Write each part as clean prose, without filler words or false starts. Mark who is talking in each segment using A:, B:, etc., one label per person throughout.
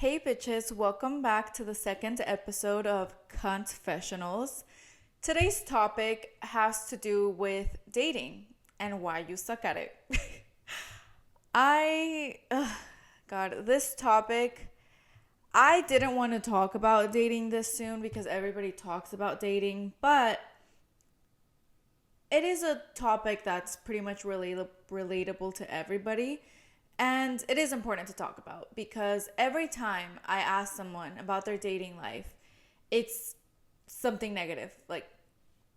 A: Hey bitches, welcome back to the second episode of Confessionals. Today's topic has to do with dating and why you suck at it. This topic, I didn't want to talk about dating this soon because everybody talks about dating, but it is a topic that's pretty much relatable to everybody. And it is important to talk about because every time I ask someone about their dating life, it's something negative. Like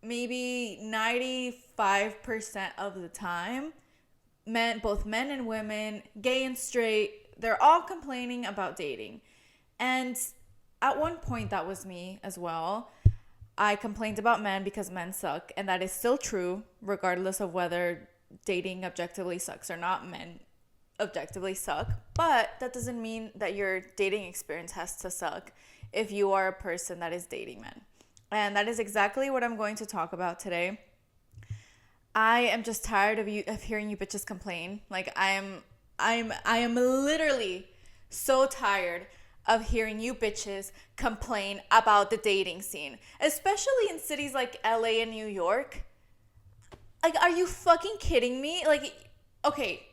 A: maybe 95% of the time, both men and women, gay and straight, they're all complaining about dating. And at one point, that was me as well. I complained about men because men suck, and that is still true, regardless of whether dating objectively sucks or not. Men objectively suck, but that doesn't mean that your dating experience has to suck if you are a person that is dating men. And that is exactly what I'm going to talk about today. I am just tired of hearing you bitches complain. Like I am literally so tired of hearing you bitches complain about the dating scene, especially in cities like LA and New York. Like, are you fucking kidding me? Like, okay.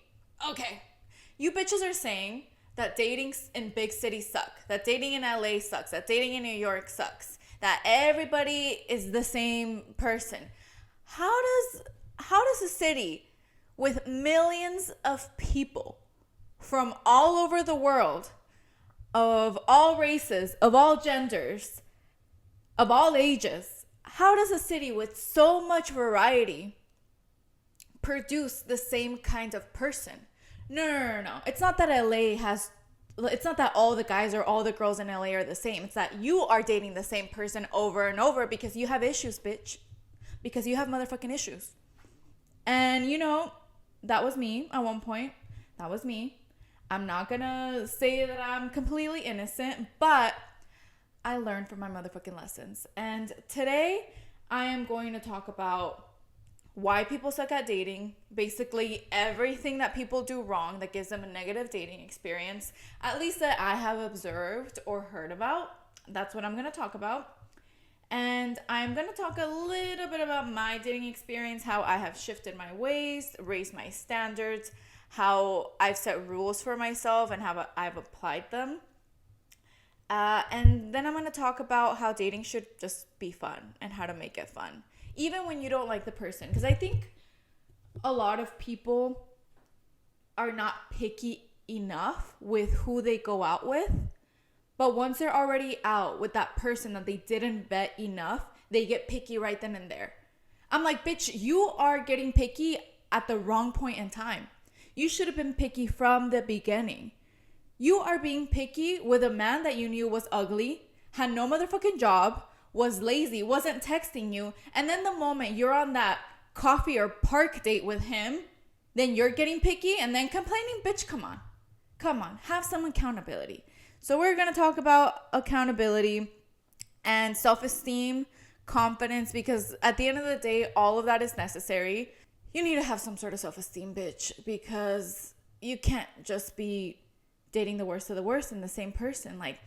A: You bitches are saying that dating in big cities suck, that dating in LA sucks, that dating in New York sucks, that everybody is the same person. How does a city with millions of people from all over the world, of all races, of all genders, of all ages, how does a city with so much variety produce the same kind of person? No. It's not that it's not that all the guys or all the girls in LA are the same. It's that you are dating the same person over and over because you have issues, bitch. Because you have motherfucking issues. And that was me at one point. That was me. I'm not gonna say that I'm completely innocent, but I learned from my motherfucking lessons. And today I am going to talk about why people suck at dating, basically everything that people do wrong that gives them a negative dating experience, at least that I have observed or heard about. That's what I'm going to talk about. And I'm going to talk a little bit about my dating experience, how I have shifted my ways, raised my standards, how I've set rules for myself and how I've applied them. And then I'm going to talk about how dating should just be fun and how to make it fun, even when you don't like the person. Because I think a lot of people are not picky enough with who they go out with. But once they're already out with that person that they didn't vet enough, they get picky right then and there. I'm like, bitch, you are getting picky at the wrong point in time. You should have been picky from the beginning. You are being picky with a man that you knew was ugly, had no motherfucking job, was lazy, wasn't texting you, and then the moment you're on that coffee or park date with him, then you're getting picky and then complaining. Bitch, come on, have some accountability. So we're going to talk about accountability and self-esteem, confidence, because at the end of the day, all of that is necessary. You need to have some sort of self-esteem, bitch, because you can't just be dating the worst of the worst in the same person. Like,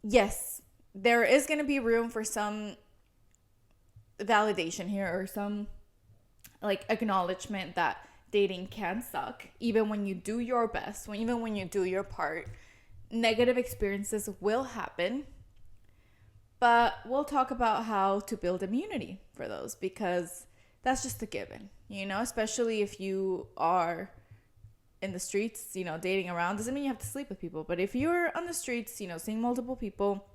A: yes, there is going to be room for some validation here or some acknowledgement that dating can suck, even when you do your best, even when you do your part. Negative experiences will happen, but we'll talk about how to build immunity for those, because that's just a given, especially if you are in the streets, dating around. Doesn't mean you have to sleep with people, but if you're on the streets, seeing multiple people,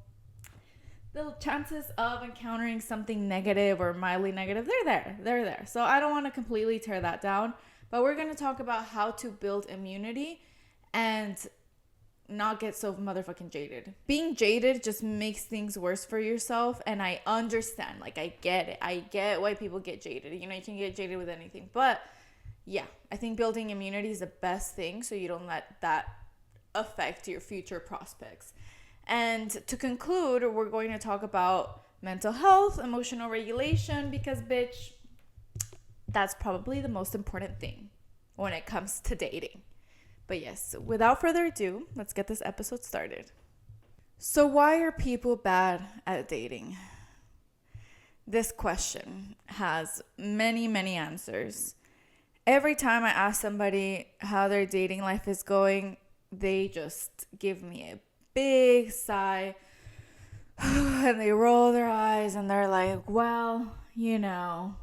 A: the chances of encountering something negative or mildly negative, they're there. So I don't want to completely tear that down, but we're going to talk about how to build immunity and not get so motherfucking jaded. Being jaded just makes things worse for yourself, and I understand. I get it. I get why people get jaded. You can get jaded with anything, but yeah, I think building immunity is the best thing so you don't let that affect your future prospects. And to conclude, we're going to talk about mental health, emotional regulation, because bitch, that's probably the most important thing when it comes to dating. But yes, without further ado, let's get this episode started. So why are people bad at dating? This question has many, many answers. Every time I ask somebody how their dating life is going, they just give me a big sigh and they roll their eyes and they're like, well, And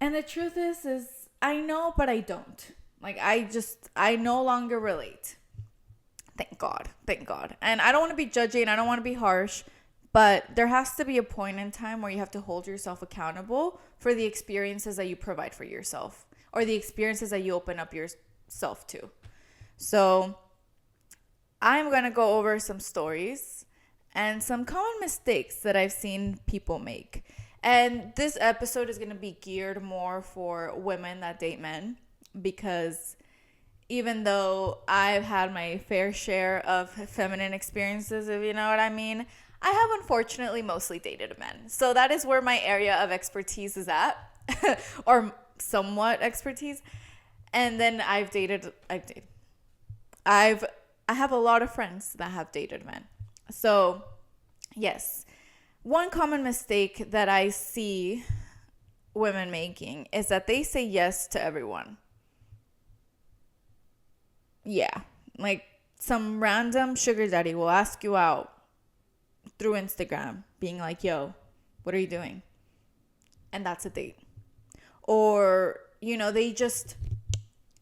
A: the truth is I know, but I don't. Like, I no longer relate. Thank God. And I don't want to be judgy and I don't want to be harsh, but there has to be a point in time where you have to hold yourself accountable for the experiences that you provide for yourself or the experiences that you open up yourself to. So I'm going to go over some stories and some common mistakes that I've seen people make. And this episode is going to be geared more for women that date men, because even though I've had my fair share of feminine experiences, if you know what I mean, I have unfortunately mostly dated men. So that is where my area of expertise is at, or somewhat expertise. And then I have a lot of friends that have dated men. So yes, one common mistake that I see women making is that they say yes to everyone. Yeah, like some random sugar daddy will ask you out through Instagram, being like, yo, what are you doing? And that's a date. Or, they just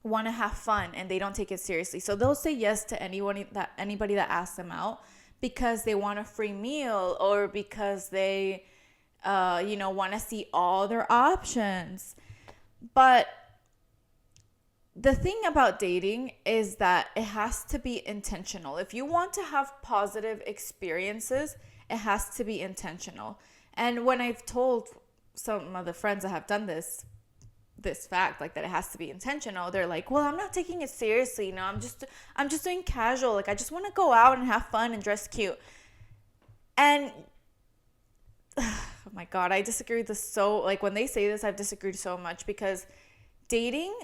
A: want to have fun and they don't take it seriously. So they'll say yes to anybody that asks them out because they want a free meal or because they, want to see all their options. But the thing about dating is that it has to be intentional. If you want to have positive experiences, it has to be intentional. And when I've told some of the friends that have done this fact, like that it has to be intentional, they're like, well, I'm not taking it seriously. No, I'm just doing casual. Like, I just want to go out and have fun and dress cute. And oh my God, I disagree with this. When they say this, I've disagreed so much, because dating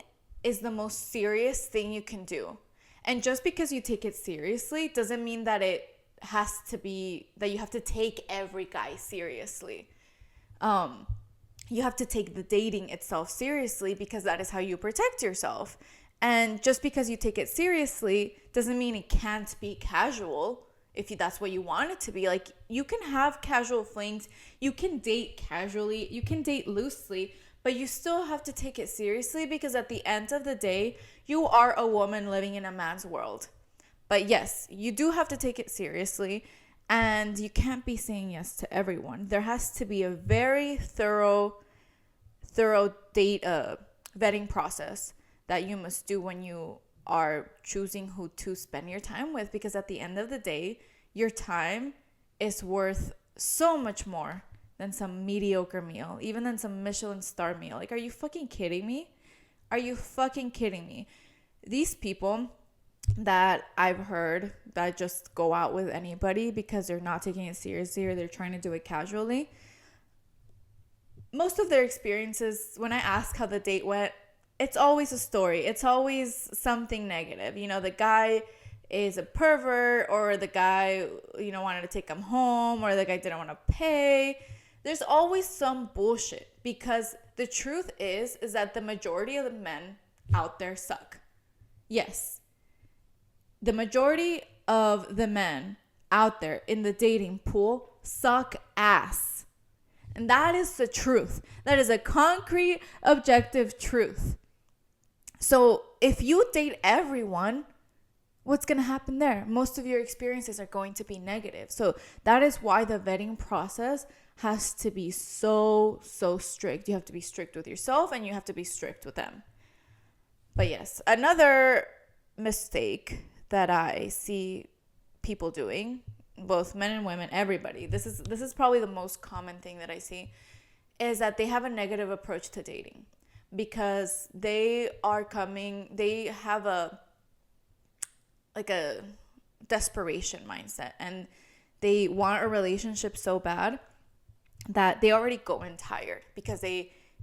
A: is the most serious thing you can do. And just because you take it seriously doesn't mean that it has to be that you have to take every guy seriously. You have to take the dating itself seriously, because that is how you protect yourself. And just because you take it seriously doesn't mean it can't be casual if that's what you want it to be. Like, you can have casual flings, you can date casually, you can date loosely, but you still have to take it seriously, because at the end of the day, you are a woman living in a man's world. But yes, you do have to take it seriously, and you can't be saying yes to everyone. There has to be a very thorough date vetting process that you must do when you are choosing who to spend your time with, because at the end of the day, your time is worth so much more than some mediocre meal, even than some Michelin star meal. Like, are you fucking kidding me? These people that I've heard that just go out with anybody because they're not taking it seriously or they're trying to do it casually, most of their experiences, when I ask how the date went, it's always a story. It's always something negative. The guy is a pervert, or the guy, wanted to take him home, or the guy didn't want to pay. There's always some bullshit, because the truth is that the majority of the men out there suck. Yes. The majority of the men out there in the dating pool suck ass. And that is the truth. That is a concrete, objective truth. So if you date everyone, what's going to happen there? Most of your experiences are going to be negative. So that is why the vetting process has to be so strict. You have to be strict with yourself and you have to be strict with them. But yes, another mistake that I see people doing, both men and women, everybody, this is probably the most common thing that I see, is that they have a negative approach to dating, because they have a desperation mindset, and they want a relationship so bad that they already go in tired, because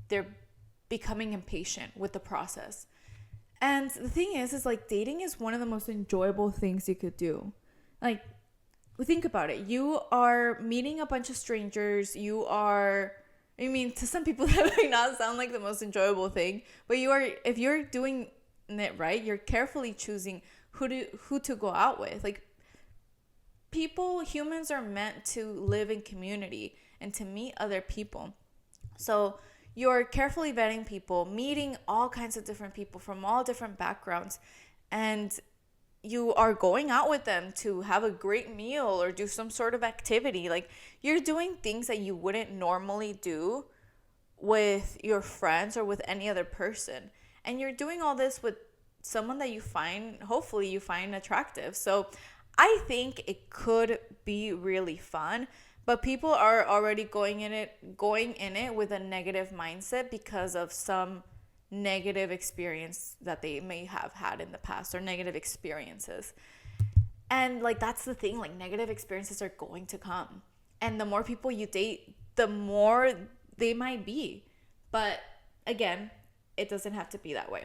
A: they're becoming impatient with the process. And the thing is like dating is one of the most enjoyable things you could do. Like, think about it. You are meeting a bunch of strangers. I mean, to some people that might not sound like the most enjoyable thing, but if you're doing it right, you're carefully choosing who to go out with. Like, humans are meant to live in community and to meet other people. So you're carefully vetting people, meeting all kinds of different people from all different backgrounds, and you are going out with them to have a great meal or do some sort of activity. Like, you're doing things that you wouldn't normally do with your friends or with any other person. And you're doing all this with someone that hopefully you find attractive. So I think it could be really fun, but people are already going in it with a negative mindset because of some negative experience that they may have had in the past, or negative experiences. And like, that's the thing, like, negative experiences are going to come, and the more people you date, the more they might be. But again, it doesn't have to be that way.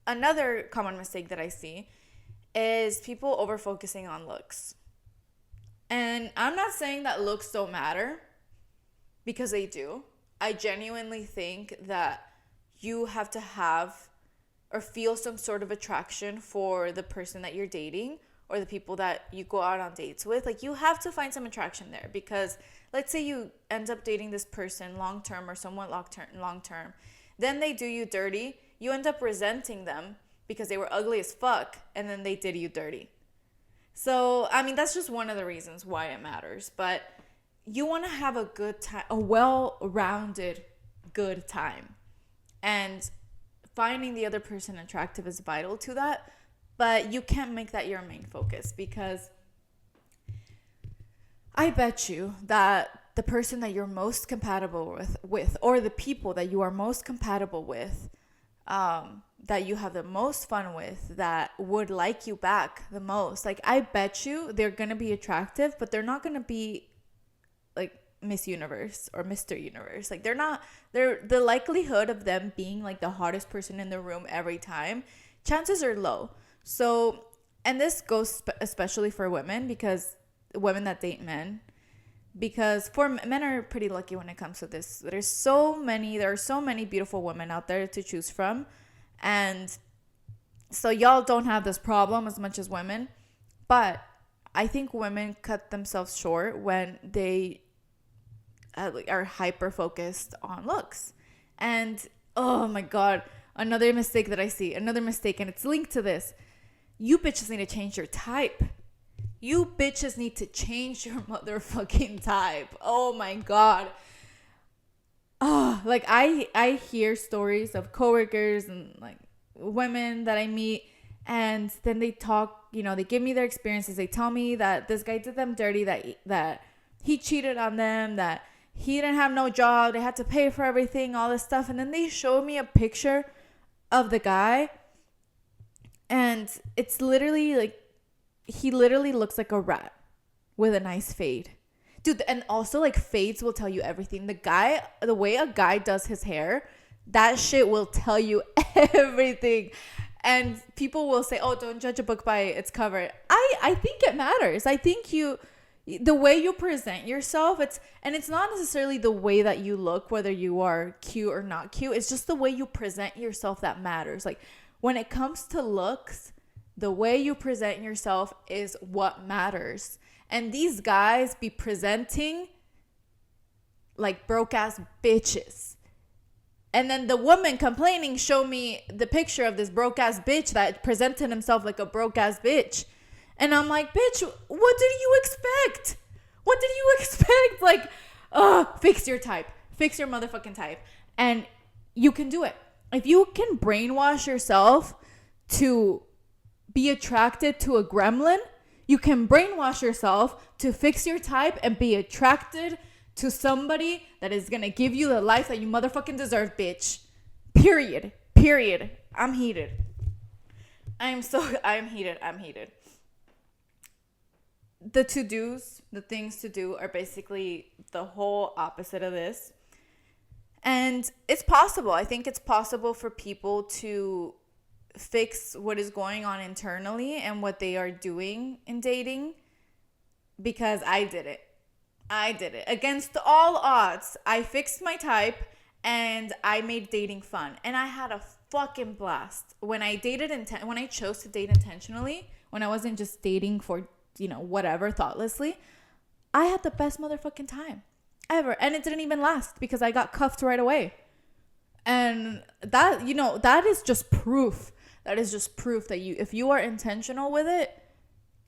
A: Another common mistake that I see is people over focusing on looks. And I'm not saying that looks don't matter, because they do. I genuinely think that you have to have or feel some sort of attraction for the person that you're dating or the people that you go out on dates with. Like, you have to find some attraction there, because let's say you end up dating this person long term or somewhat long term. Then they do you dirty. You end up resenting them because they were ugly as fuck, and then they did you dirty. So, I mean, that's just one of the reasons why it matters. But you want to have a good time, a well-rounded good time. And finding the other person attractive is vital to that. But you can't make that your main focus, because I bet you that the person that you're most compatible with or the people that you are most compatible with, that you have the most fun with, that would like you back the most, like, I bet you they're going to be attractive, but they're not going to be like Miss Universe or Mr. Universe. Like, the likelihood of them being like the hottest person in the room every time, chances are low. So, and this goes especially for women, because women that date men, because men are pretty lucky when it comes to this. There are so many beautiful women out there to choose from. And so y'all don't have this problem as much as women. But I think women cut themselves short when they are hyper focused on looks. And oh my God, another mistake, and it's linked to this. You bitches need to change your type. You bitches need to change your motherfucking type. Oh my God. Oh, like, I hear stories of coworkers and like women that I meet, and then they talk, they give me their experiences. They tell me that this guy did them dirty, that he cheated on them, that he didn't have no job, they had to pay for everything, all this stuff. And then they show me a picture of the guy, and it's literally like, he literally looks like a rat with a nice fade. Dude, and also, like, fades will tell you everything. The way a guy does his hair, that shit will tell you everything. And people will say, oh, don't judge a book by its cover. I think it matters. I think the way you present yourself, it's not necessarily the way that you look, whether you are cute or not cute. It's just the way you present yourself that matters. Like, when it comes to looks, the way you present yourself is what matters. And these guys be presenting like broke ass bitches. And then the woman complaining show me the picture of this broke ass bitch that presented himself like a broke ass bitch. And I'm like, bitch, what did you expect? Like, fix your type. Fix your motherfucking type. And you can do it. If you can brainwash yourself to be attracted to a gremlin, you can brainwash yourself to fix your type and be attracted to somebody that is going to give you the life that you motherfucking deserve, bitch. Period. I'm heated. I'm heated. The to-dos, the things to do, are basically the whole opposite of this. And it's possible. I think it's possible for people to fix what is going on internally and what they are doing in dating, because I did it. Against all odds. I fixed my type and I made dating fun. And I had a fucking blast. When I when I chose to date intentionally, when I wasn't just dating for, whatever, thoughtlessly, I had the best motherfucking time ever. And it didn't even last because I got cuffed right away. And that, that is just proof. That is just proof that if you are intentional with it,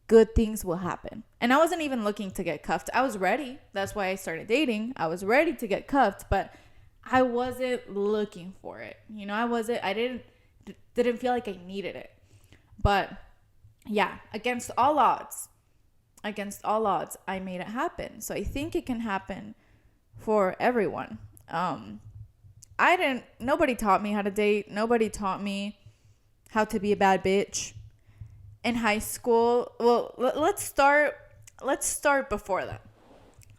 A: good things will happen. And I wasn't even looking to get cuffed. I was ready. That's why I started dating. I was ready to get cuffed, but I wasn't looking for it. I didn't feel like I needed it. But yeah, against all odds, I made it happen. So I think it can happen for everyone. Nobody taught me how to date. Nobody taught me how to be a bad bitch in high school. Well, let's start before that.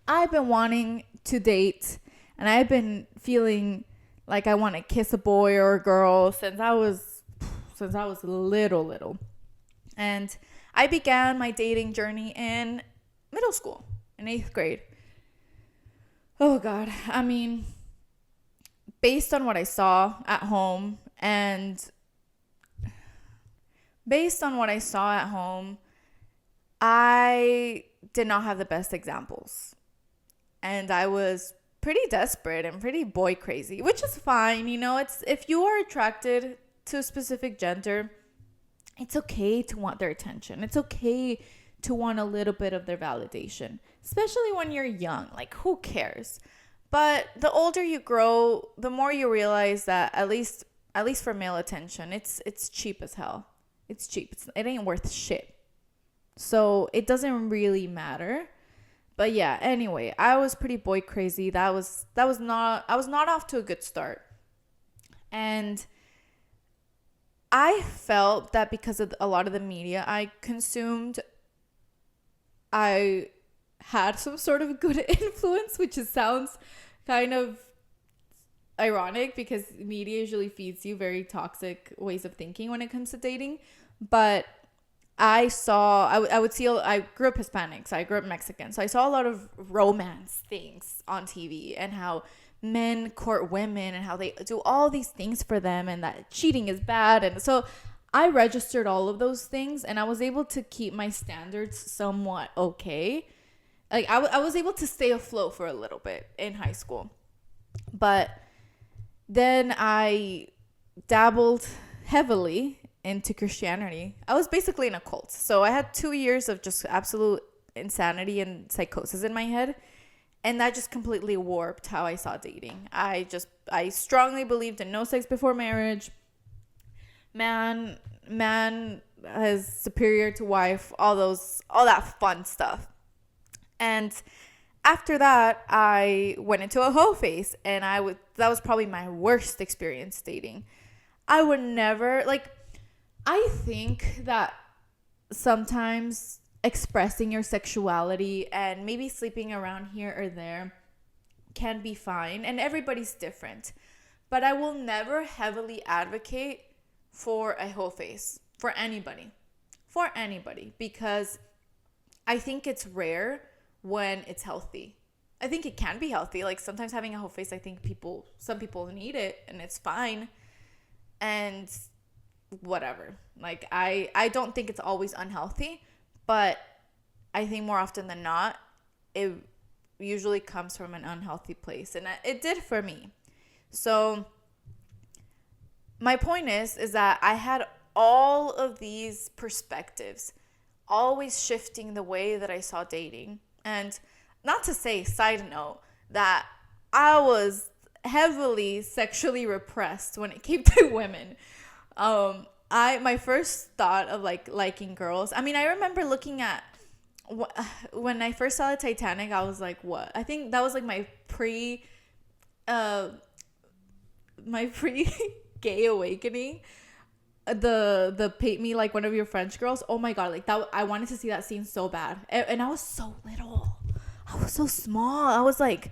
A: I've been wanting to date, and I've been feeling like I want to kiss a boy or a girl since I was little. And I began my dating journey in middle school, in 8th grade. Oh God. I mean, based on what I saw at home, I did not have the best examples. And I was pretty desperate and pretty boy crazy, which is fine. It's, if you are attracted to a specific gender, it's okay to want their attention. It's okay to want a little bit of their validation, especially when you're young. Like, who cares? But the older you grow, the more you realize that at least for male attention, it's cheap as hell. It's cheap. It ain't worth shit. So it doesn't really matter. But yeah, anyway, I was pretty boy crazy. I was not off to a good start. And I felt that because of a lot of the media I consumed, I had some sort of good influence, which sounds kind of ironic because media usually feeds you very toxic ways of thinking when it comes to dating. But I grew up Hispanic, so I grew up Mexican. So I saw a lot of romance things on TV and how men court women and how they do all these things for them and that cheating is bad. And so I registered all of those things and I was able to keep my standards somewhat okay. Like I was able to stay afloat for a little bit in high school. But then I dabbled heavily into Christianity. I was basically in a cult. So I had 2 years of just absolute insanity and psychosis in my head. And that just completely warped how I saw dating. I strongly believed in no sex before marriage. Man is superior to wife, all that fun stuff. And after that, I went into a hoe phase, and that was probably my worst experience dating. I would never, I think that sometimes expressing your sexuality and maybe sleeping around here or there can be fine, and everybody's different. But I will never heavily advocate for a hoe phase for anybody, because I think it's rare when it's healthy. I think it can be healthy. Like, sometimes having a hoe phase, I think some people need it, and it's fine. And whatever. Like, I don't think it's always unhealthy, but I think more often than not, it usually comes from an unhealthy place. And it did for me. So my point is that I had all of these perspectives always shifting the way that I saw dating. And not to say, side note, that I was heavily sexually repressed when it came to women. My first thought of liking girls, I mean, I remember looking at when I first saw the Titanic, I was like, what? I think that was like my pre gay awakening. The paint me like one of your French girls. Oh my God, like that, I wanted to see that scene so bad. And I was so little. I was so small. I was like,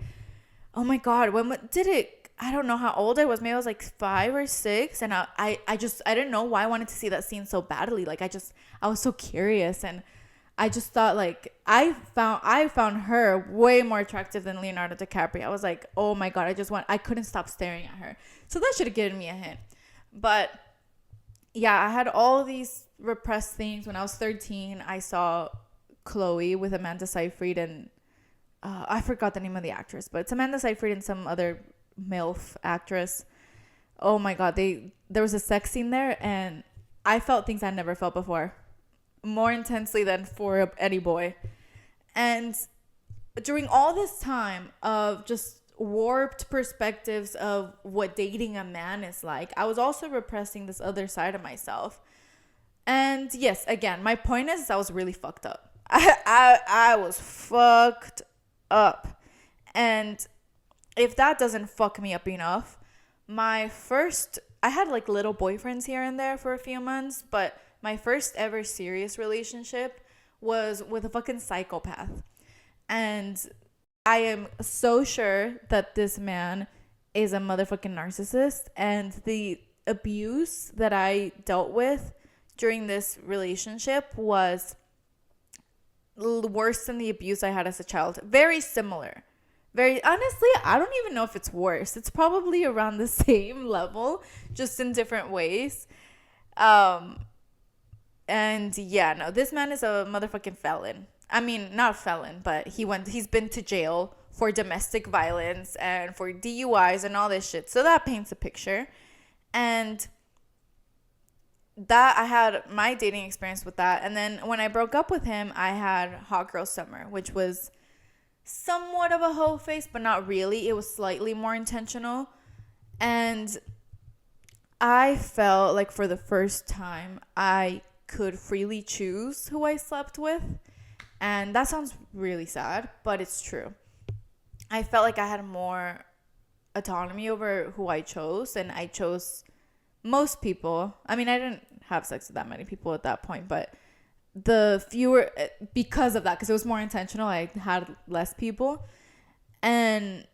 A: oh my God, when did it I don't know how old I was. Maybe I was like 5 or 6. And I didn't know why I wanted to see that scene so badly. Like, I was so curious. And I just thought, like, I found her way more attractive than Leonardo DiCaprio. I was like, oh my God, I couldn't stop staring at her. So that should have given me a hint. But yeah, I had all these repressed things. When I was 13, I saw Chloe with Amanda Seyfried and I forgot the name of the actress, but it's Amanda Seyfried and some other MILF actress. Oh my God, there was a sex scene there, and I felt things I never felt before, more intensely than for any boy. And during all this time of just warped perspectives of what dating a man is like, I was also repressing this other side of myself. And yes, again, my point is I was really fucked up. I was fucked up. And if that doesn't fuck me up enough, I had like little boyfriends here and there for a few months, but my first ever serious relationship was with a fucking psychopath. And I am so sure that this man is a motherfucking narcissist, and the abuse that I dealt with during this relationship was worse than the abuse I had as a child. Very similar. Very honestly, I don't even know if it's worse. It's probably around the same level, just in different ways. And yeah, no, this man is a motherfucking felon. I mean, not felon, but he's been to jail for domestic violence and for DUIs and all this shit. So that paints a picture. And that I had my dating experience with that. And then when I broke up with him, I had Hot Girl Summer, which was somewhat of a hoe face, but not really. It was slightly more intentional. And I felt like for the first time I could freely choose who I slept with. And that sounds really sad, but it's true. I felt like I had more autonomy over who I chose, and I chose most people. I mean, I didn't have sex with that many people at that point, but the fewer, because of that, because it was more intentional, I had less people. And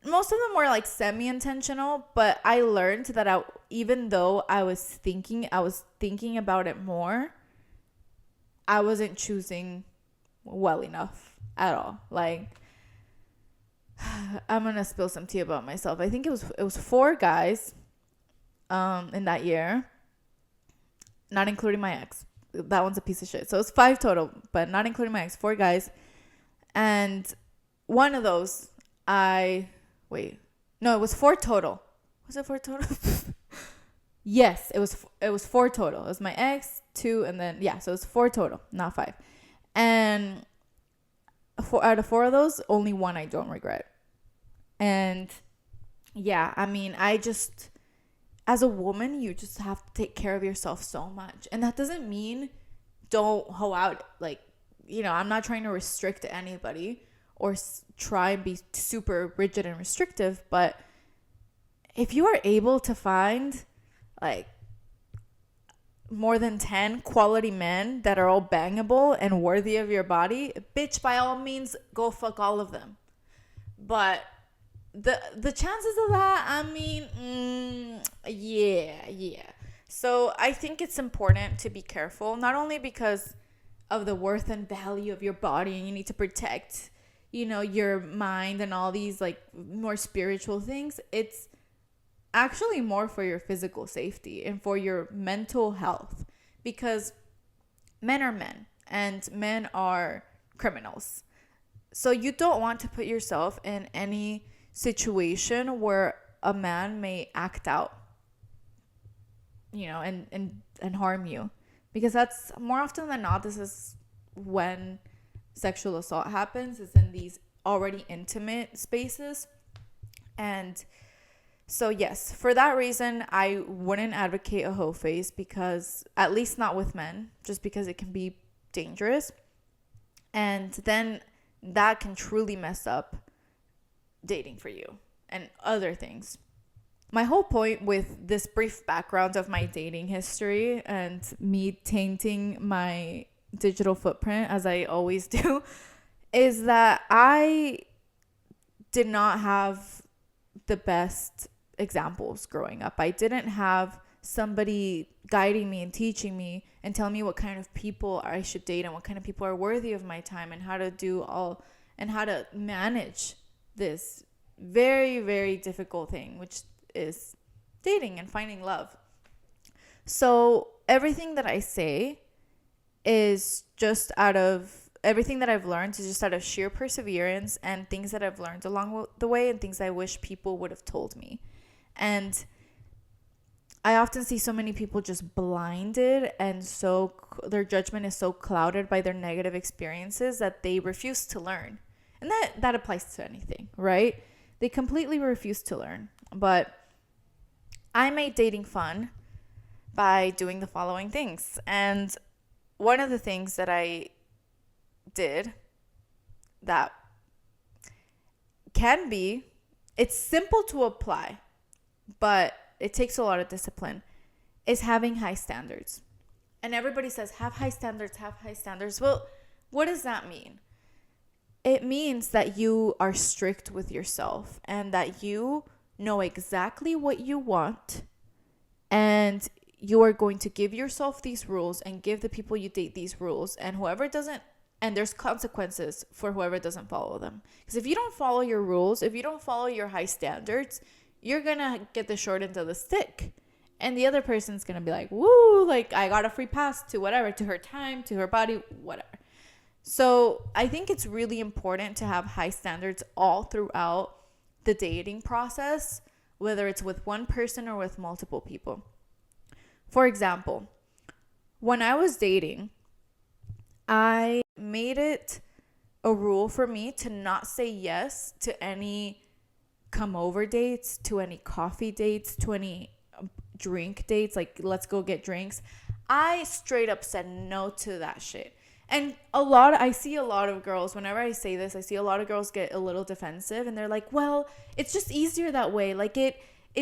A: most of them were like semi-intentional, but I learned that even though I was thinking about it more, I wasn't choosing well enough at all. Like, I'm gonna spill some tea about myself. I think it was 4 guys in that year, not including my ex. That one's a piece of shit. So it's 5 total, but not including my ex. 4 guys. And one of those it was 4 total. Was it 4 total? Yes, it was 4 total. It was my ex, 2, and then so it was 4 total, not 5. And out of 4 of those, only 1 I don't regret. And yeah, I mean, as a woman, you just have to take care of yourself so much. And that doesn't mean don't hoe out. Like, I'm not trying to restrict anybody or try and be super rigid and restrictive. But if you are able to find like more than 10 quality men that are all bangable and worthy of your body, bitch, by all means, go fuck all of them. But the chances of that, I mean, yeah. So I think it's important to be careful, not only because of the worth and value of your body, and you need to protect, your mind and all these like more spiritual things. It's actually more for your physical safety and for your mental health, because men are men and men are criminals. So you don't want to put yourself in any situation where a man may act out, and harm you, because that's more often than not, this is when sexual assault happens, is in these already intimate spaces. And so yes, for that reason, I wouldn't advocate a hoe phase, because at least not with men, just because it can be dangerous. And then that can truly mess up dating for you and other things. My whole point with this brief background of my dating history and me tainting my digital footprint, as I always do, is that I did not have the best examples growing up. I didn't have somebody guiding me and teaching me and telling me what kind of people I should date and what kind of people are worthy of my time and how to do all and how to manage this very, very difficult thing, which is dating and finding love. So everything that I say is just out of everything that I've learned is just out of sheer perseverance and things that I've learned along the way and things I wish people would have told me. And I often see so many people just blinded and so their judgment is so clouded by their negative experiences that they refuse to learn. And that applies to anything, right? They completely refuse to learn. But I made dating fun by doing the following things. And one of the things that I did that can be, it's simple to apply, but it takes a lot of discipline, is having high standards. And everybody says, have high standards, have high standards. Well, what does that mean? It means that you are strict with yourself and that you know exactly what you want, and you are going to give yourself these rules and give the people you date these rules, and whoever doesn't, and there's consequences for whoever doesn't follow them. Because if you don't follow your rules, if you don't follow your high standards, you're gonna get the short end of the stick, and the other person's gonna be like, woo, like I got a free pass to whatever, to her time, to her body, whatever. So I think it's really important to have high standards all throughout the dating process, whether it's with one person or with multiple people. For example, when I was dating, I made it a rule for me to not say yes to any come over dates, to any coffee dates, to any drink dates, like let's go get drinks. I straight up said no to that shit. And I see a lot of girls, whenever I say this, I see a lot of girls get a little defensive and they're like, well, it's just easier that way. Like it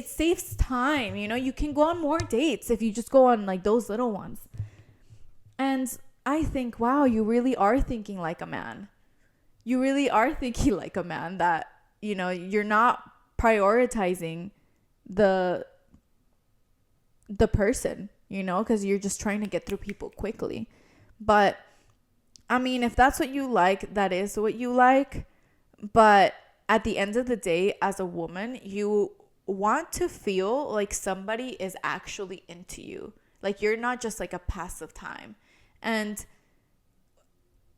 A: saves time. You know, you can go on more dates if you just go on like those little ones. And I think, wow, you really are thinking like a man. You really are thinking like a man that, you know, you're not prioritizing the person, you know, because you're just trying to get through people quickly. But I mean, if that's what you like, that is what you like. But at the end of the day, as a woman, you want to feel like somebody is actually into you. Like you're not just like a pass of time. And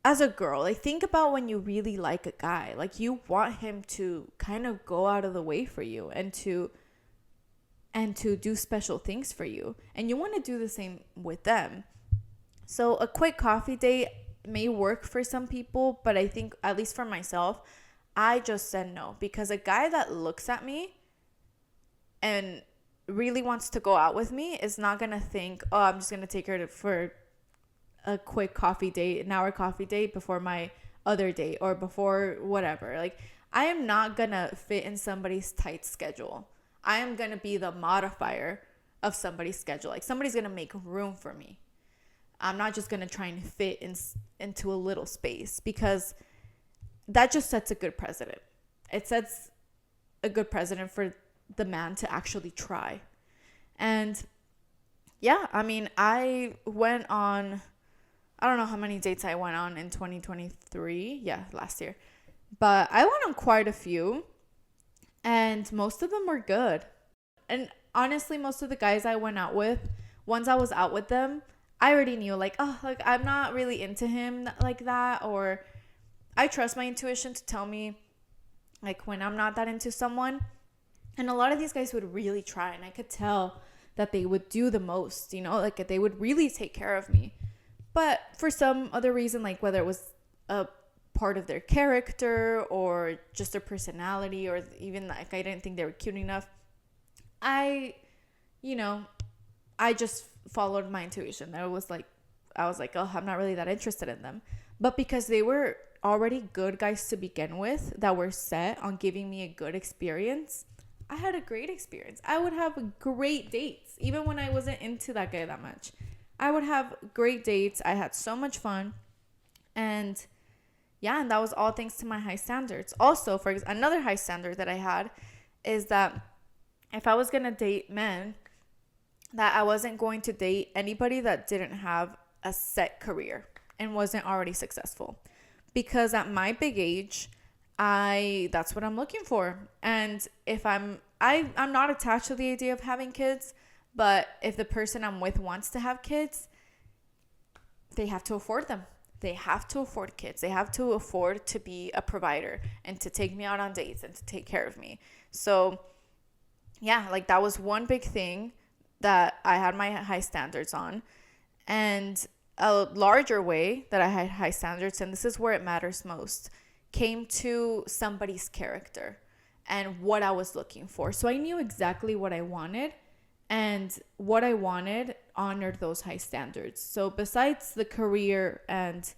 A: as a girl, like think about when you really like a guy, like you want him to kind of go out of the way for you and to do special things for you. And you want to do the same with them. So a quick coffee date may work for some people, but I think, at least for myself, I just said no, because a guy that looks at me and really wants to go out with me is not going to think, oh, I'm just going to take her for a quick coffee date, an hour coffee date before my other date or before whatever. Like, I am not going to fit in somebody's tight schedule. I am going to be the modifier of somebody's schedule. Like, somebody's going to make room for me. I'm not just going to try and fit into a little space, because that just sets a good precedent. It sets a good precedent for the man to actually try. And yeah, I mean, I went on, I don't know how many dates I went on in 2023. Yeah, last year. But I went on quite a few, and most of them were good. And honestly, most of the guys I went out with, once I was out with them, I already knew, like, oh, like, I'm not really into him like that. Or I trust my intuition to tell me, like, when I'm not that into someone. And a lot of these guys would really try. And I could tell that they would do the most, you know, like, they would really take care of me. But for some other reason, like, whether it was a part of their character or just their personality, or even, like, I didn't think they were cute enough, I just followed my intuition. I was like, oh, I'm not really that interested in them. But because they were already good guys to begin with, that were set on giving me a good experience, I had a great experience. I would have great dates, even when I wasn't into that guy that much. I would have great dates. I had so much fun. And yeah, and that was all thanks to my high standards. Also, for another high standard that I had is that if I was going to date men, that I wasn't going to date anybody that didn't have a set career and wasn't already successful. Because at my big age, that's what I'm looking for. And if I'm not attached to the idea of having kids, but if the person I'm with wants to have kids, they have to afford them. They have to afford kids. They have to afford to be a provider and to take me out on dates and to take care of me. So yeah, like that was one big thing that I had my high standards on. And a larger way that I had high standards, and this is where it matters most, came to somebody's character and what I was looking for. So I knew exactly what I wanted, and what I wanted honored those high standards. So besides the career and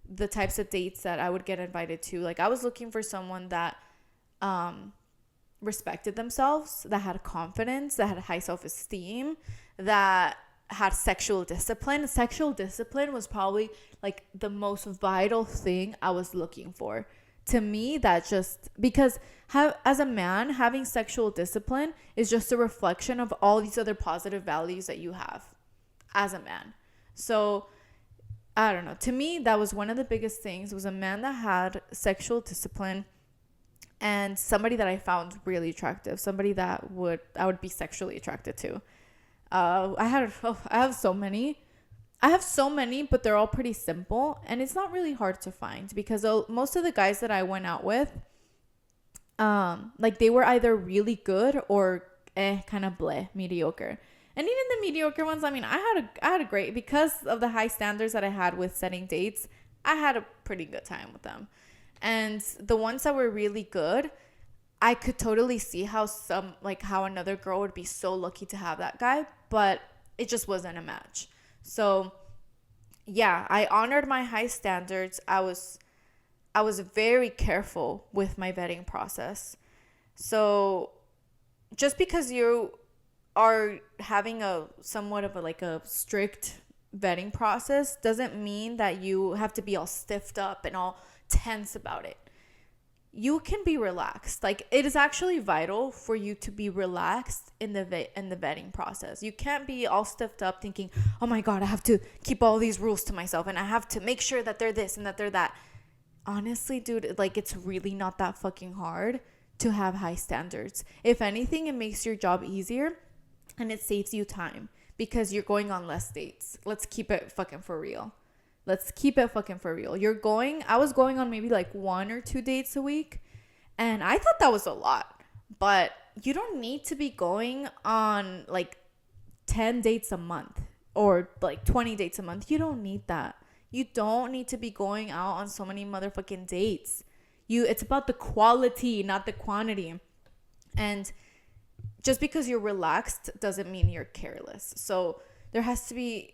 A: the types of dates that I would get invited to, like I was looking for someone that respected themselves, that had confidence, that had high self-esteem, that had sexual discipline. Sexual discipline was probably like the most vital thing I was looking for. To me, that just because as a man, having sexual discipline is just a reflection of all these other positive values that you have as a man. So I don't know. To me, that was one of the biggest things, was a man that had sexual discipline and somebody that I found really attractive, somebody that I would be sexually attracted to. I have so many. I have so many, but they're all pretty simple, and it's not really hard to find because most of the guys that I went out with, like they were either really good or kind of bleh, mediocre. And even the mediocre ones, I mean, I had a great, because of the high standards that I had with setting dates, I had a pretty good time with them. And the ones that were really good, I could totally see how another girl would be so lucky to have that guy, but it just wasn't a match. So yeah, I honored my high standards. I was very careful with my vetting process. So just because you are having a somewhat of a strict vetting process doesn't mean that you have to be all stiffed up and all tense about it. You can be relaxed. Like, it is actually vital for you to be relaxed in the vetting process. You can't be all stiffed up thinking, oh my God, I have to keep all these rules to myself and I have to make sure that they're this and that they're that. Honestly, dude, like, it's really not that fucking hard to have high standards. If anything, it makes your job easier and it saves you time because you're going on less dates. Let's keep it fucking for real. I was going on maybe like 1 or 2 dates a week, and I thought that was a lot, but you don't need to be going on like 10 dates a month or like 20 dates a month. You don't need that. You don't need to be going out on so many motherfucking dates. It's about the quality, not the quantity. And just because you're relaxed doesn't mean you're careless. So there has to be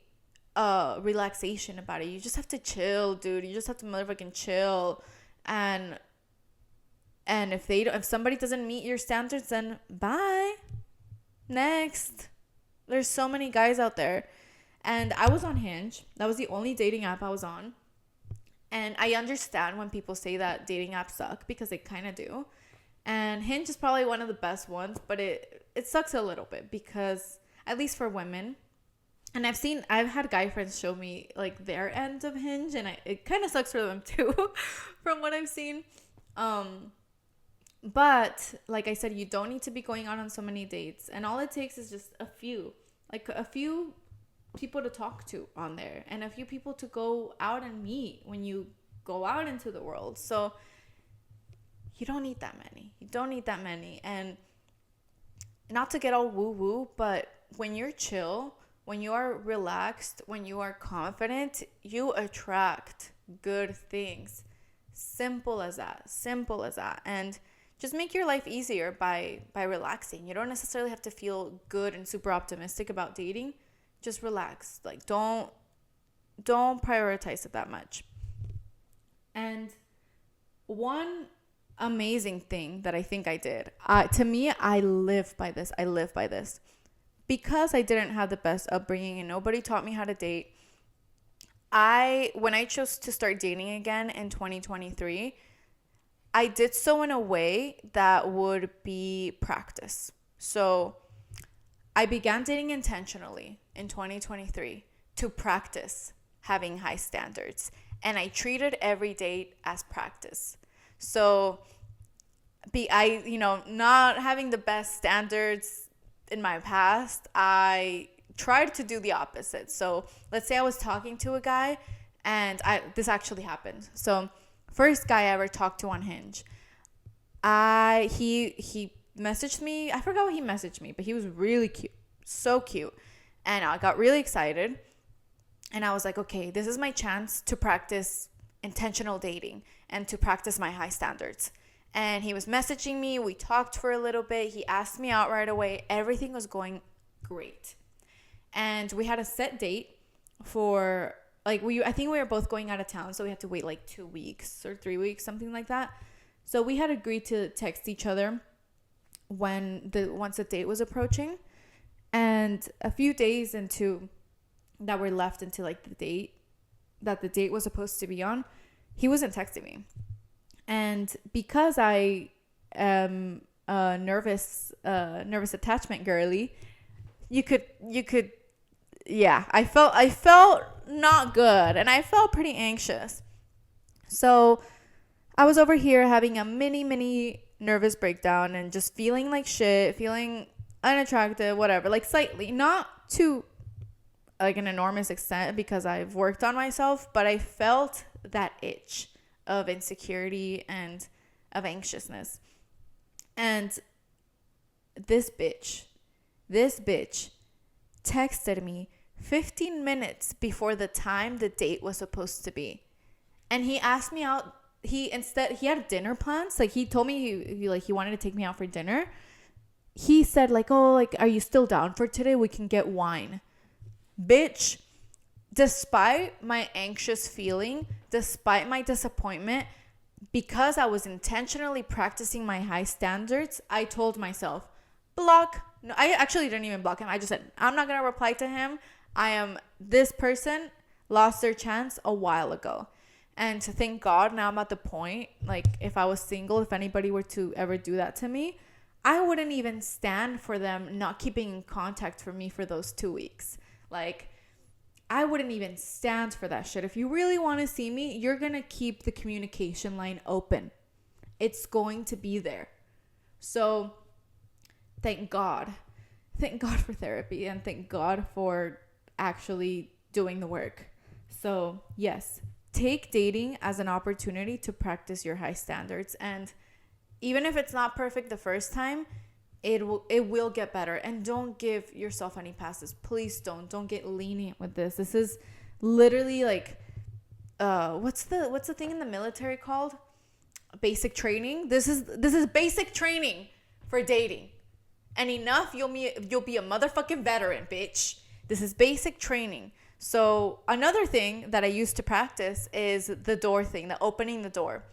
A: relaxation about it. You just have to chill, dude. You just have to motherfucking chill. And if somebody doesn't meet your standards, then bye. Next. There's so many guys out there. And I was on Hinge. That was the only dating app I was on. And I understand when people say that dating apps suck, because they kind of do. And Hinge is probably one of the best ones, but it sucks a little bit because, at least for women, and I've had guy friends show me like their end of Hinge, and it kind of sucks for them too, from what I've seen. But like I said, you don't need to be going out on so many dates, and all it takes is just a few people to talk to on there, and a few people to go out and meet when you go out into the world. So you don't need that many. And not to get all woo woo, but when you're chill, when you are relaxed, when you are confident, you attract good things. Simple as that. And just make your life easier by relaxing. You don't necessarily have to feel good and super optimistic about dating. Just relax. Like, don't prioritize it that much. And one amazing thing that I think I did, to me, I live by this. Because I didn't have the best upbringing and nobody taught me how to date, when I chose to start dating again in 2023, I did so in a way that would be practice. So I began dating intentionally in 2023 to practice having high standards. And I treated every date as practice. So not having the best standards in my past, I tried to do the opposite. So let's say I was talking to a guy, and this actually happened. So first guy I ever talked to on Hinge, he messaged me. I forgot what he messaged me, but he was really cute, so cute, and I got really excited. And I was like, okay, this is my chance to practice intentional dating and to practice my high standards. And he was messaging me. We talked for a little bit. He asked me out right away. Everything was going great. And we had a set date for, I think we were both going out of town. So we had to wait like 2 weeks or 3 weeks, something like that. So we had agreed to text each other once the date was approaching. And a few days into that were left into like the date that the date was supposed to be on, he wasn't texting me. And because I am a nervous attachment girly, I felt not good, and I felt pretty anxious. So I was over here having a mini nervous breakdown and just feeling like shit, feeling unattractive, whatever, like slightly, not to like an enormous extent because I've worked on myself, but I felt that itch of insecurity and of anxiousness. And this bitch texted me 15 minutes before the time the date was supposed to be. And he asked me out. He had dinner plans. Like, he told me he wanted to take me out for dinner. He said like, oh, like, are you still down for today? We can get wine. Bitch, despite my anxious feeling, despite my disappointment, because I was intentionally practicing my high standards, I told myself, block. No, I actually didn't even block him. I just said, I'm not going to reply to him. This person lost their chance a while ago. And thank God now I'm at the point, like, if I was single, if anybody were to ever do that to me, I wouldn't even stand for them not keeping in contact for me for those 2 weeks. Like, I wouldn't even stand for that shit. If you really want to see me, you're going to keep the communication line open. It's going to be there. So thank God. Thank God for therapy, and thank God for actually doing the work. So yes, take dating as an opportunity to practice your high standards. And even if it's not perfect the first time, it will get better. And don't give yourself any passes. Please don't get lenient with this. This is literally like what's the thing in the military called? Basic training. This is basic training for dating. And enough, you'll be a motherfucking veteran, bitch. This is basic training. So another thing that I used to practice is the door thing, the opening the door.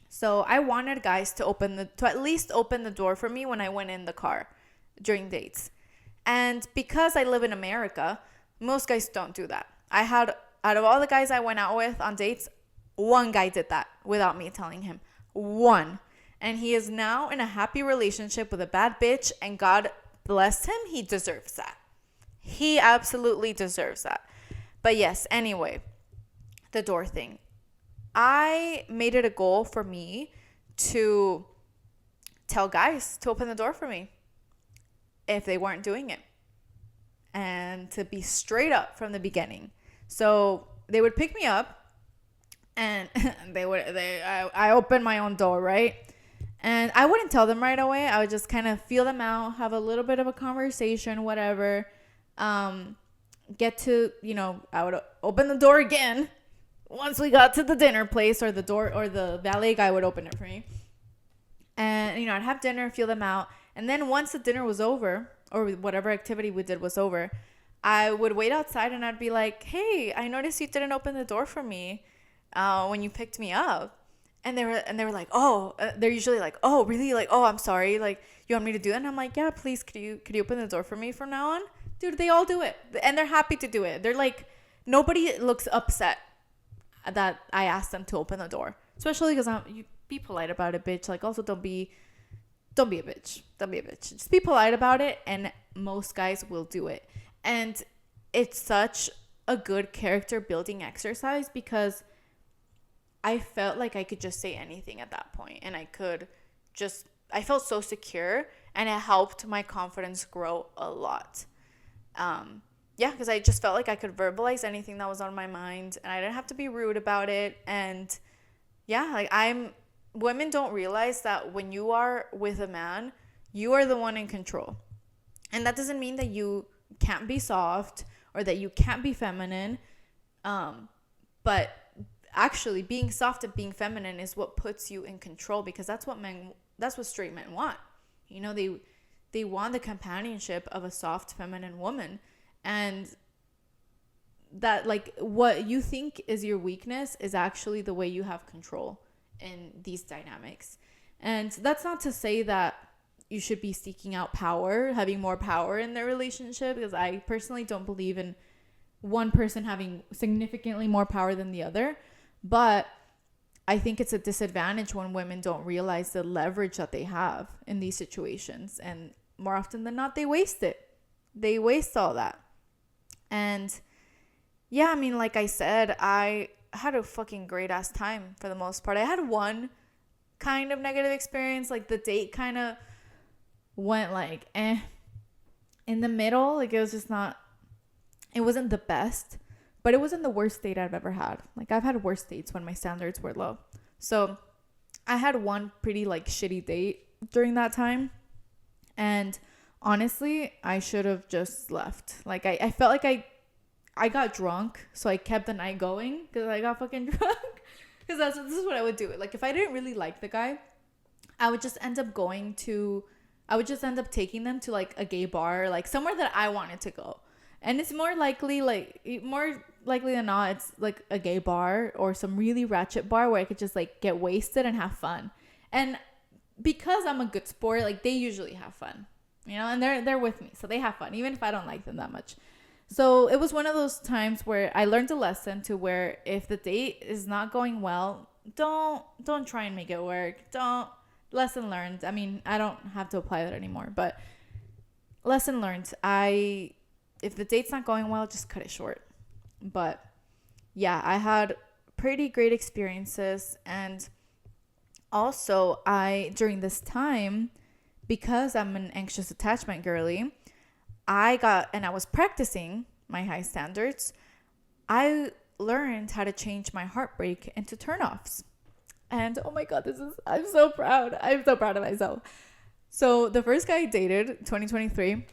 A: So I wanted guys to at least open the door for me when I went in the car during dates. And because I live in America, most guys don't do that. Out of all the guys I went out with on dates, one guy did that without me telling him. One. And he is now in a happy relationship with a bad bitch, and God bless him, he deserves that. He absolutely deserves that. But yes, anyway, the door thing. I made it a goal for me to tell guys to open the door for me if they weren't doing it, and to be straight up from the beginning. So they would pick me up, and I opened my own door, right? And I wouldn't tell them right away. I would just kind of feel them out, have a little bit of a conversation, whatever. Get to, I would open the door again once we got to the dinner place, or the valet guy would open it for me. And, I'd have dinner, feel them out. And then once the dinner was over, or whatever activity we did was over, I would wait outside and I'd be like, hey, I noticed you didn't open the door for me when you picked me up. And they were like, oh, they're usually like, oh, really? Like, oh, I'm sorry. Like, you want me to do that? And I'm like, yeah, please. Could you open the door for me from now on? Dude, they all do it. And they're happy to do it. They're like, nobody looks upset that I asked them to open the door. Especially because be polite about it, bitch. Like, also don't be a bitch. Don't be a bitch. Just be polite about it, and most guys will do it. And it's such a good character building exercise because I felt like I could just say anything at that point, and I felt so secure, and it helped my confidence grow a lot. Because I just felt like I could verbalize anything that was on my mind, and I didn't have to be rude about it. And women don't realize that when you are with a man, you are the one in control. And that doesn't mean that you can't be soft or that you can't be feminine. But actually being soft and being feminine is what puts you in control, because that's what straight men want. You know, they want the companionship of a soft feminine woman. And that, like, what you think is your weakness is actually the way you have control in these dynamics. And that's not to say that you should be seeking out power, having more power in their relationship, because I personally don't believe in one person having significantly more power than the other. But I think it's a disadvantage when women don't realize the leverage that they have in these situations. And more often than not, they waste it. They waste all that. And yeah, I mean, like I said, I had a fucking great ass time for the most part. I had one kind of negative experience. Like, the date kind of went like in the middle. Like, it was just not, it wasn't the best, but it wasn't the worst date I've ever had. Like, I've had worse dates when my standards were low. So I had one pretty like shitty date during that time. And honestly, I should have just left. Like, I felt like I got drunk, so I kept the night going because I got fucking drunk. Because this is what I would do. Like, if I didn't really like the guy, I would just end up taking them to like a gay bar, like somewhere that I wanted to go. And it's more likely than not, it's like a gay bar or some really ratchet bar where I could just like get wasted and have fun. And because I'm a good sport, like, they usually have fun, you know, and they're with me, so they have fun even if I don't like them that much. So it was one of those times where I learned a lesson to where if the date is not going well, don't try and make it work. Lesson learned. I mean, I don't have to apply that anymore, but lesson learned. If the date's not going well, just cut it short. But yeah, I had pretty great experiences. And also, during this time, because I'm an anxious attachment girly, I was practicing my high standards. I learned how to change my heartbreak into turnoffs. And oh my God, I'm so proud. I'm so proud of myself. So the first guy I dated, 2023,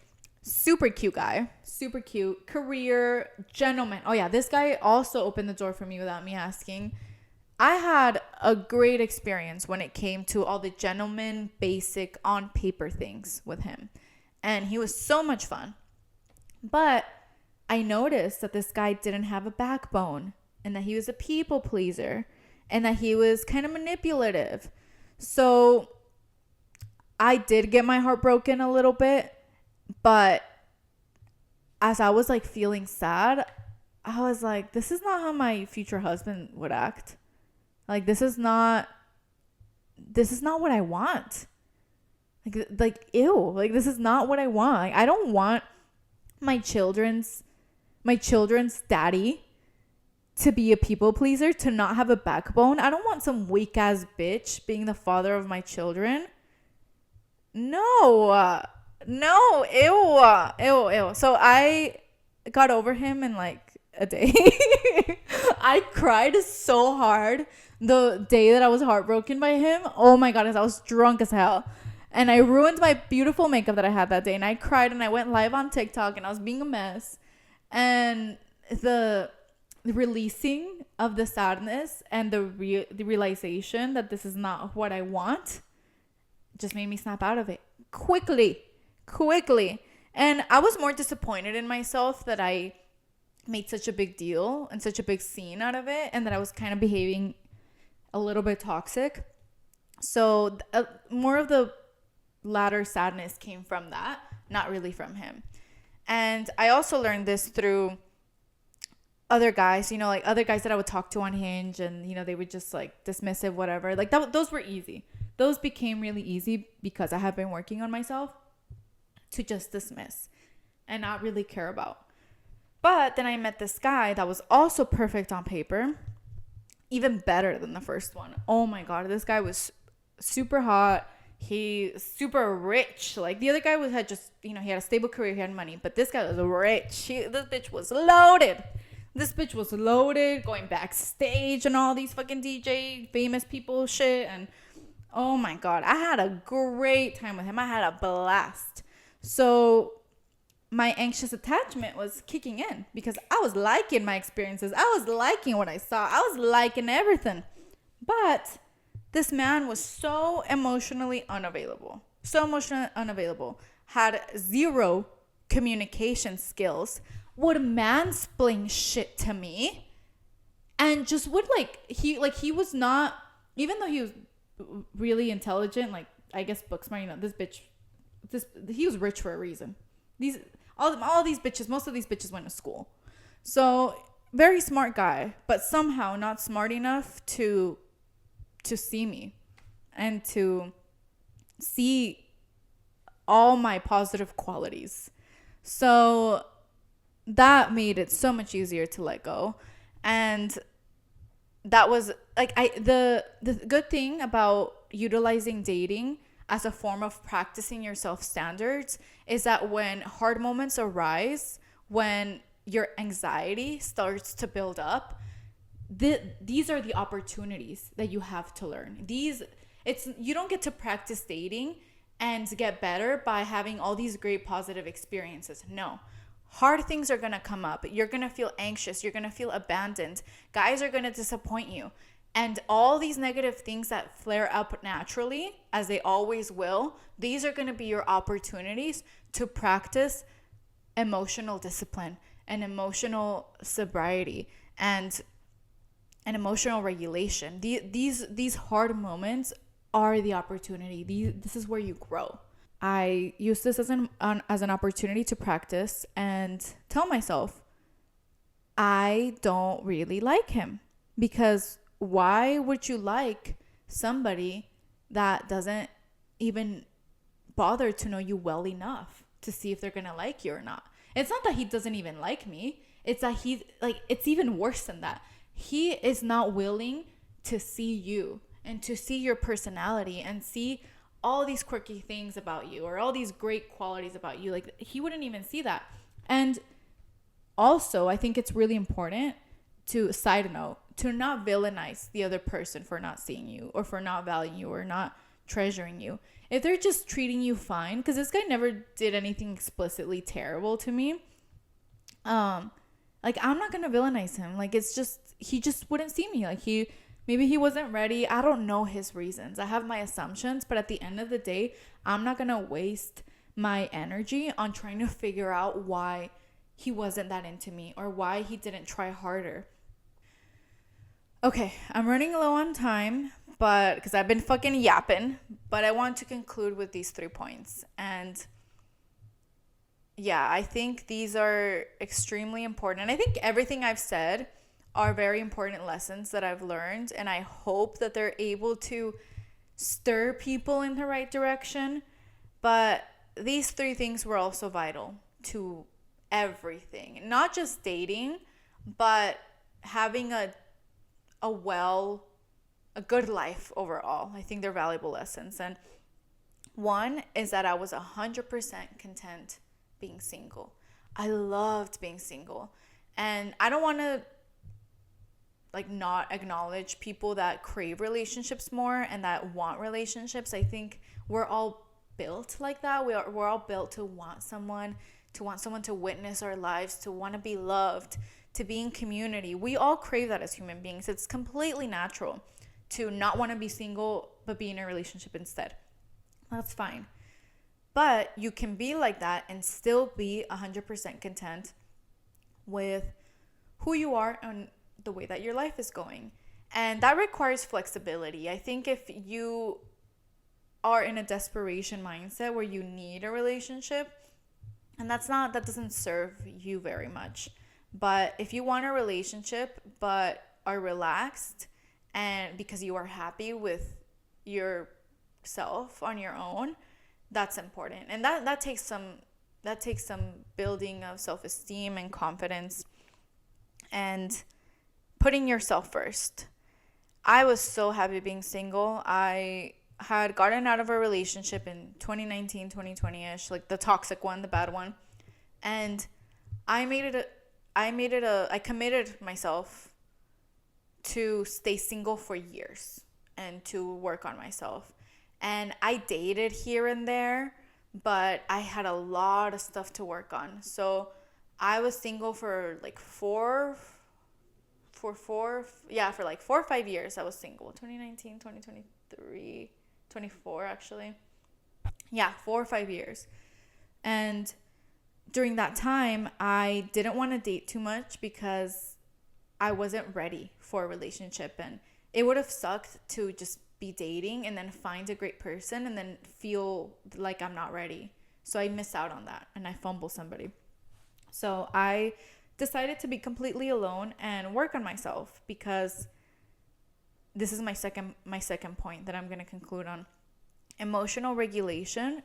A: super cute guy, super cute, career, gentleman. Oh yeah, this guy also opened the door for me without me asking. I had a great experience when it came to all the gentleman, basic, on paper things with him. And he was so much fun. But I noticed that this guy didn't have a backbone, and that he was a people pleaser, and that he was kind of manipulative. So I did get my heart broken a little bit. But as I was like feeling sad, I was like, this is not how my future husband would act. Like, this is not what I want. Like ew. Like, this is not what I want. Like, I don't want my children's daddy to be a people pleaser, to not have a backbone. I don't want some weak ass bitch being the father of my children. No, ew. So I got over him in like a day. I cried so hard the day that I was heartbroken by him. Oh my God, I was drunk as hell. And I ruined my beautiful makeup that I had that day. And I cried, and I went live on TikTok, and I was being a mess. And the releasing of the sadness and the realization that this is not what I want just made me snap out of it quickly. And I was more disappointed in myself that I made such a big deal and such a big scene out of it, and that I was kind of behaving a little bit toxic. So more of the latter sadness came from that, not really from him. And I also learned this through other guys, like other guys that I would talk to on Hinge, and they would just like dismissive, whatever. Like those were easy. Those became really easy because I have been working on myself to just dismiss and not really care about. But then I met this guy that was also perfect on paper, even better than the first one. Oh my God, this guy was super hot. He's super rich. Like the other guy had just, he had a stable career, he had money, but this guy was rich. This bitch was loaded. Going backstage and all these fucking DJ famous people shit. And oh my God, I had a great time with him. I had a blast. So my anxious attachment was kicking in because I was liking my experiences. I was liking what I saw. I was liking everything. But this man was so emotionally unavailable. Had zero communication skills. Would mansplain shit to me. And just would he was not, even though he was really intelligent, like I guess book smart, he was rich for a reason. All these bitches, most of these bitches went to school. So very smart guy, but somehow not smart enough to see me and to see all my positive qualities. So that made it so much easier to let go. And that was like the good thing about utilizing dating as a form of practicing your self-standards is that when hard moments arise, when your anxiety starts to build up, these are the opportunities that you have to learn. You don't get to practice dating and get better by having all these great positive experiences. No. Hard things are going to come up. You're going to feel anxious. You're going to feel abandoned. Guys are going to disappoint you. And all these negative things that flare up naturally, as they always will, these are going to be your opportunities to practice emotional discipline and emotional sobriety and emotional regulation. These hard moments are the opportunity. This is where you grow. I use this as an opportunity to practice and tell myself, I don't really like him. Because why would you like somebody that doesn't even bother to know you well enough to see if they're going to like you or not? It's not that he doesn't even like me. It's that it's even worse than that. He is not willing to see you and to see your personality and see all these quirky things about you or all these great qualities about you. Like, he wouldn't even see that. And also, I think it's really important to, side note, to not villainize the other person for not seeing you or for not valuing you or not treasuring you. If they're just treating you fine, because this guy never did anything explicitly terrible to me, I'm not gonna villainize him. Like, it's just, he just wouldn't see me. Like, maybe he wasn't ready. I don't know his reasons. I have my assumptions, but at the end of the day, I'm not gonna waste my energy on trying to figure out why he wasn't that into me or why he didn't try harder. Okay, I'm running low on time, but because I've been fucking yapping, but I want to conclude with these 3 points. And yeah, I think these are extremely important. And I think everything I've said are very important lessons that I've learned, and I hope that they're able to stir people in the right direction. But these 3 things were also vital to everything, not just dating, but having a good life overall. I think they're valuable lessons. And one is that I was 100% content being single. I loved being single. And I don't want to not acknowledge people that crave relationships more and that want relationships. I think we're all built like that. We're all built to want someone to witness our lives, to want to be loved, to be in community. We all crave that as human beings. It's completely natural to not want to be single but be in a relationship instead. That's fine. But you can be like that and still be 100% content with who you are and the way that your life is going. And that requires flexibility. I think if you are in a desperation mindset where you need a relationship, and that doesn't serve you very much. But if you want a relationship but are relaxed and because you are happy with yourself on your own, that's important. And that takes some building of self-esteem and confidence and putting yourself first. I was so happy being single. I had gotten out of a relationship in 2019, 2020-ish, like the toxic one, the bad one. And I committed myself to stay single for years and to work on myself. And I dated here and there, but I had a lot of stuff to work on. So I was single for like for like 4 or 5 years. I was single. 2019, 2023, 24 actually. Yeah, 4 or 5 years. And during that time, I didn't want to date too much because I wasn't ready for a relationship. And it would have sucked to just be dating and then find a great person and then feel like I'm not ready. So I miss out on that and I fumble somebody. So I decided to be completely alone and work on myself, because this is my second point that I'm going to conclude on. Emotional regulation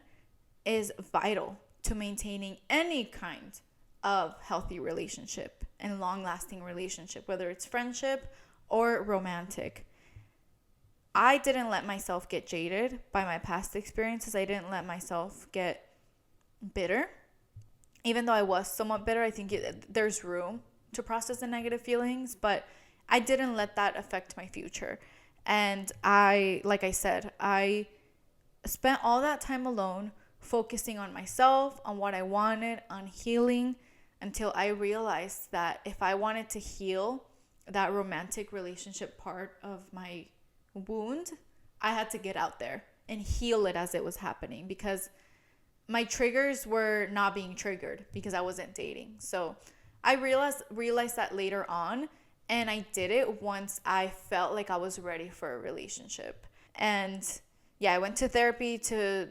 A: is vital to maintaining any kind of healthy relationship and long-lasting relationship, whether it's friendship or romantic. I didn't let myself get jaded by my past experiences. I didn't let myself get bitter. Even though I was somewhat bitter, I think there's room to process the negative feelings, but I didn't let that affect my future. And like I said, I spent all that time alone focusing on myself, on what I wanted, on healing, until I realized that if I wanted to heal that romantic relationship part of my wound, I had to get out there and heal it as it was happening, because my triggers were not being triggered because I wasn't dating. So I realized that later on, and I did it once I felt like I was ready for a relationship. And yeah, I went to therapy to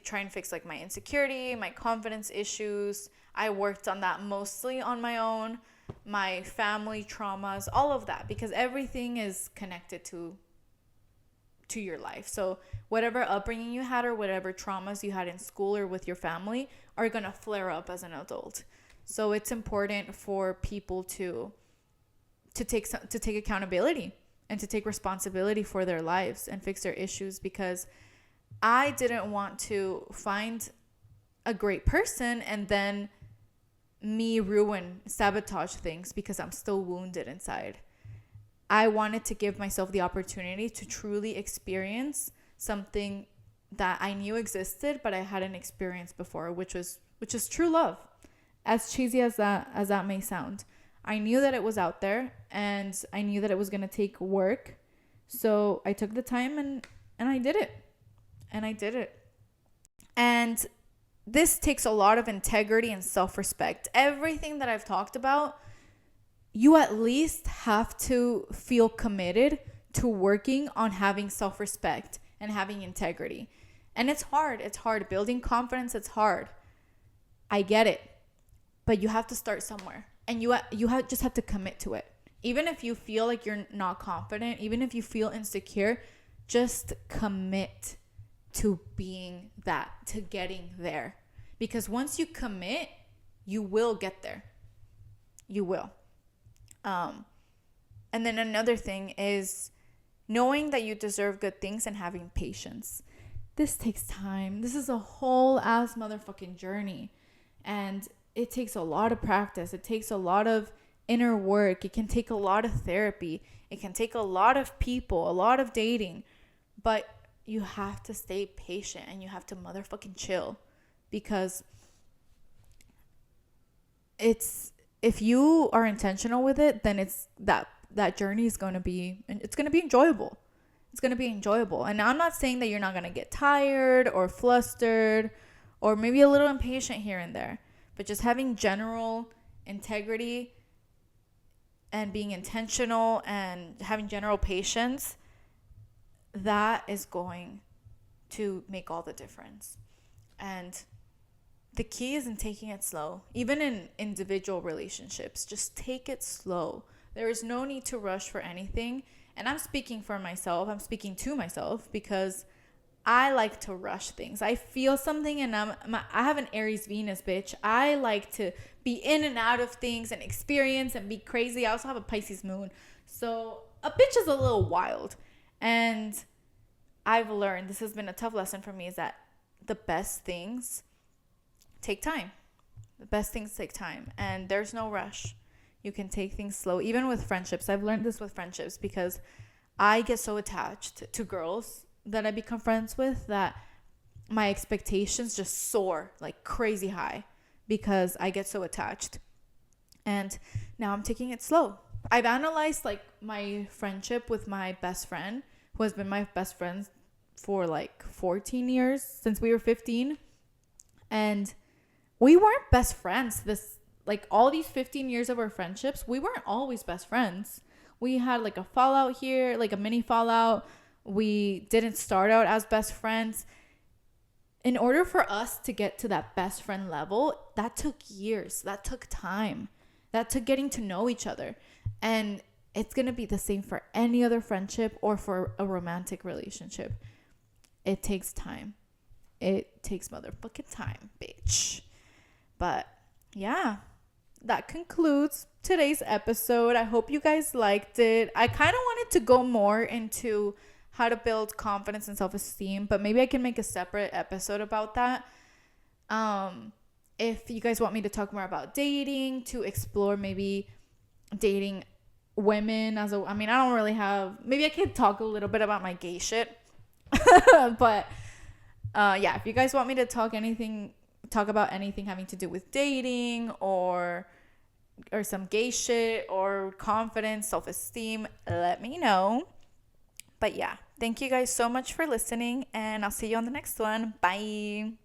A: try and fix like my insecurity, my confidence issues. I worked on that mostly on my own, my family traumas, all of that, because everything is connected to your life. So whatever upbringing you had or whatever traumas you had in school or with your family are going to flare up as an adult. So it's important for people to take accountability and to take responsibility for their lives and fix their issues, because I didn't want to find a great person and then me sabotage things because I'm still wounded inside. I wanted to give myself the opportunity to truly experience something that I knew existed, but I hadn't experienced before, which is true love. As cheesy as that may sound, I knew that it was out there, and I knew that it was going to take work. So I took the time and I did it. And this takes a lot of integrity and self-respect. Everything that I've talked about, you at least have to feel committed to working on having self-respect and having integrity. And it's hard. Building confidence, it's hard. I get it. But you have to start somewhere. And you just have to commit to it. Even if you feel like you're not confident, even if you feel insecure, just commit to being that, to getting there. Because once you commit, you will get there. You will. And then another thing is knowing that you deserve good things and having patience. This takes time. This is a whole ass motherfucking journey. And it takes a lot of practice. It takes a lot of inner work. It can take a lot of therapy. It can take a lot of people, a lot of dating. But you have to stay patient and you have to motherfucking chill, because if you are intentional with it, then it's that journey is going to be enjoyable. It's going to be enjoyable. And I'm not saying that you're not going to get tired or flustered or maybe a little impatient here and there, but just having general integrity and being intentional and having general patience, that is going to make all the difference. And the key is in taking it slow. Even in individual relationships, just take it slow. There is no need to rush for anything. And I'm speaking for myself. I'm speaking to myself because I like to rush things. I feel something and I have an Aries Venus, bitch. I like to be in and out of things and experience and be crazy. I also have a Pisces moon. So a bitch is a little wild. And I've learned, this has been a tough lesson for me, is that the best things take time. The best things take time. And there's no rush. You can take things slow. Even with friendships. I've learned this with friendships because I get so attached to girls that I become friends with that my expectations just soar like crazy high because I get so attached. And now I'm taking it slow. I've analyzed like my friendship with my best friend, who has been my best friend for like 14 years, since we were 15. And we weren't best friends this like all these 15 years of our friendships. We weren't always best friends. We had like a fallout here, like a mini fallout. We didn't start out as best friends. In order for us to get to that best friend level, that took years. That took time. That took getting to know each other. And it's going to be the same for any other friendship or for a romantic relationship. It takes time. It takes motherfucking time, bitch. But yeah, that concludes today's episode. I hope you guys liked it. I kind of wanted to go more into how to build confidence and self-esteem, but maybe I can make a separate episode about that. If you guys want me to talk more about dating, to explore maybe dating women I don't really have, maybe I could talk a little bit about my gay shit. But yeah, if you guys want me to talk about anything having to do with dating or some gay shit or confidence, self-esteem, let me know. But yeah, thank you guys so much for listening, and I'll see you on the next one. Bye.